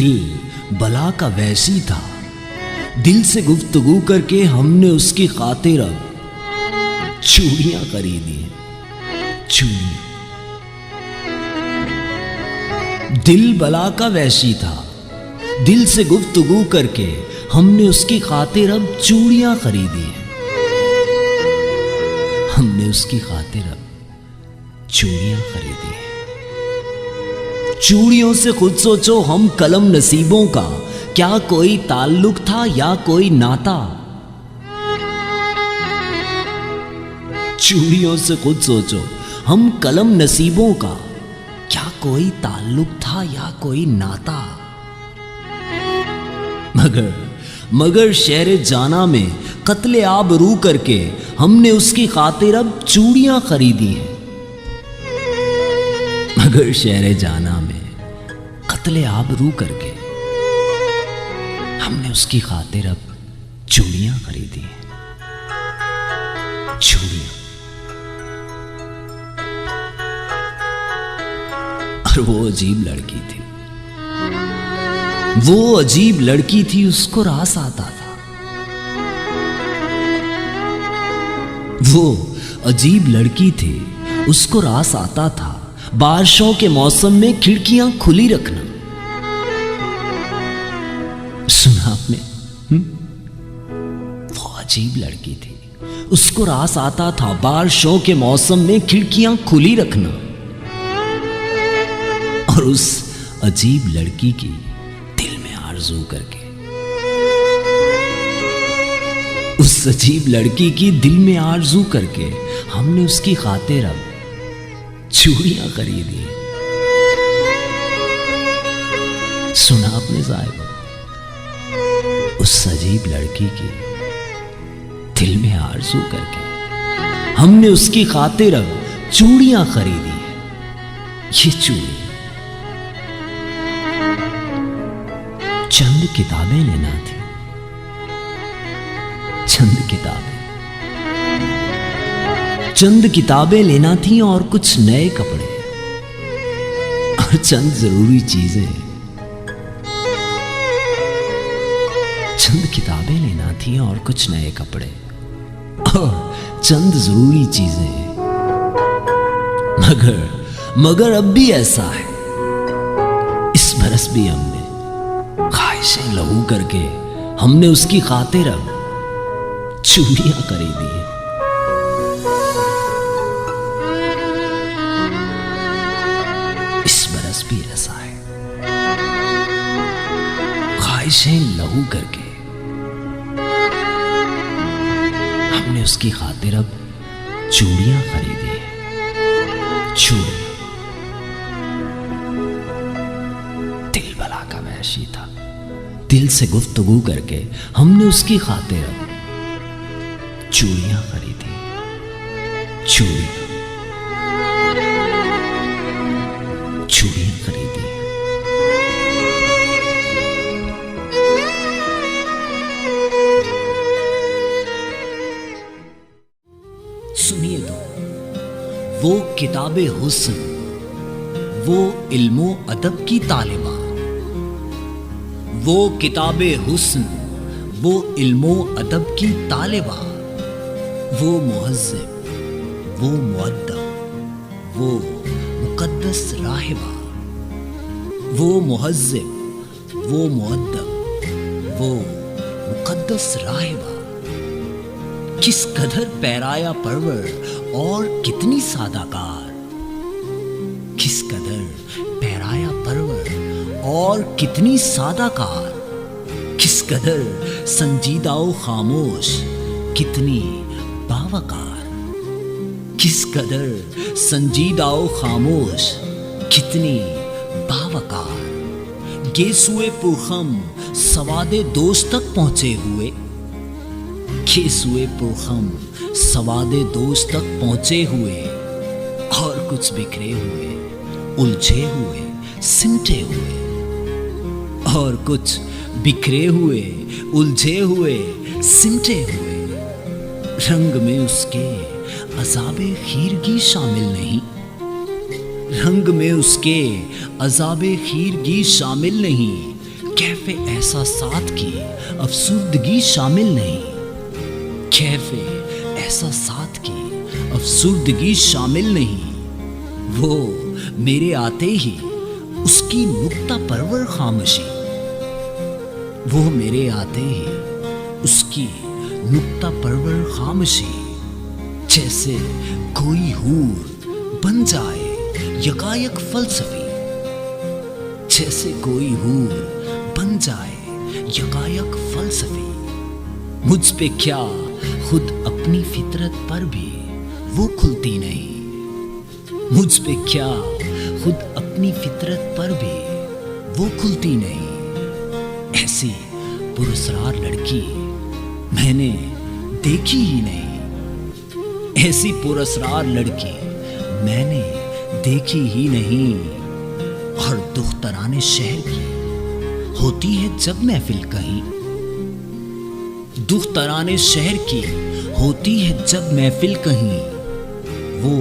दिल बला का वैसी था, दिल से गुफ्तगू करके हमने उसकी खातिर अब चूड़ियां खरीदी हैं, चूड़ियां। दिल बला का वैसी था, दिल से गुफ्तगू करके हमने उसकी खातिर अब चूड़ियां खरीदी हैं, हमने उसकी खातिर अब चूड़ियां खरीदी हैं। चूड़ियों से खुद सोचो, हम कलम नसीबों का क्या कोई ताल्लुक था या कोई नाता। चूड़ियों से खुद सोचो, हम कलम नसीबों का क्या कोई ताल्लुक था या कोई नाता। मगर शहर जाना में कत्ले आबरू करके हमने उसकी खातिर अब चूड़ियां खरीदी हैं। मगर शहर जाना में कत्ले आबरू करके हमने उसकी खातिर अब चूड़ियां खरीदी हैं, चूड़ियां। और वो अजीब लड़की थी, वो अजीब लड़की थी, उसको रास आता था। वो अजीब लड़की थी, उसको रास आता था बारिशों के मौसम में खिड़कियां खुली रखना। सुना आपने? वो अजीब लड़की थी, उसको रास आता था बारिशों के मौसम में खिड़कियां खुली रखना। और उस अजीब लड़की की दिल में आरज़ू करके, उस अजीब लड़की की दिल में आरज़ू करके हमने उसकी खातिर अब चूड़ियां खरीदी। सुना आपने साहिबा? उस अजीब लड़की की दिल में आरज़ू करके हमने उसकी खातिर अब चूड़ियां खरीदी है। ये चूड़ी चंद किताबें लेना थी, चंद किताबें लेना थी और कुछ नए कपड़े और चंद जरूरी चीजें। चंद किताबें लेना थी और कुछ नए कपड़े और चंद जरूरी चीजें। मगर अब भी ऐसा है, इस बरस भी हमने ख्वाहिशें लहू करके हमने उसकी खातिर अब चूड़ियां खरीदी है। इस बरस भी ऐसा है, ख्वाहिशें लहू करके हमने उसकी खातिर अब चूड़ियां खरीदी है, चूड़ियां। दिल भला का वैशी था, दिल से गुफ्तगू करके हमने उसकी खातिर अब चूड़ियां खरीदी, चूड़ियां खरीदी। सुनिए तो, वो किताबे हुस्न, वो इल्मो अदब की तालिबा, वो किताबे हुस्न, वो इल्मो अदब की तालिबा, वो मुहज़्ज़िब, वो मुअद्दब, वो मुक़द्दस राहिबा, वो मुहज़्ज़िब, वो मुअद्दब, वो मुक़द्दस राहिबा। किस कदर पैराया परवर और कितनी सादाकार, किस कदर पैराया परवर और कितनी सादाकार, किस कदर संजीदा व खामोश, कितनी बावकार, किस कदर संजीदा व खामोश, कितनी बावकार। गेसुए पुरखम सवादे दोस्त तक पहुंचे हुए, गेसुए पुरखम सवादे दोस्त तक पहुंचे हुए, और कुछ बिखरे हुए, उलझे हुए, सिमटे हुए, और कुछ बिखरे हुए, उलझे हुए, सिमटे हुए। रंग में उसके अज़ाबे खीरगी शामिल नहीं, रंग में उसके अज़ाबे खीरगी शामिल नहीं, कैफे एहसासात की अफसुर्दगी शामिल नहीं, कैफे एहसासात की अफसुर्दगी शामिल नहीं। वो मेरे आते ही उसकी नुक्ता परवर खामोशी, वो मेरे आते ही उसकी नुक्ता परवर खामोशी। जैसे कोई हूर बन जाए यकायक फलसफी, जैसे कोई हूर बन जाए यकायक फलसफी। मुझ पे क्या खुद अपनी फितरत पर भी वो खुलती नहीं, मुझ पे क्या खुद अपनी फितरत पर भी वो खुलती नहीं। ऐसी पुरस्कार लड़की मैंने देखी ही नहीं, ऐसी पुरस्कार लड़की मैंने देखी ही नहीं। और दुख्तराने शहर की होती है जब महफिल कहीं, दुख्तराने शहर की होती है जब महफिल कहीं। वो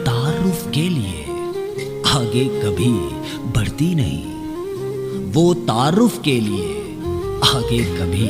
तारुफ के लिए आगे कभी बढ़ती नहीं, वो तारुफ के लिए आगे कभी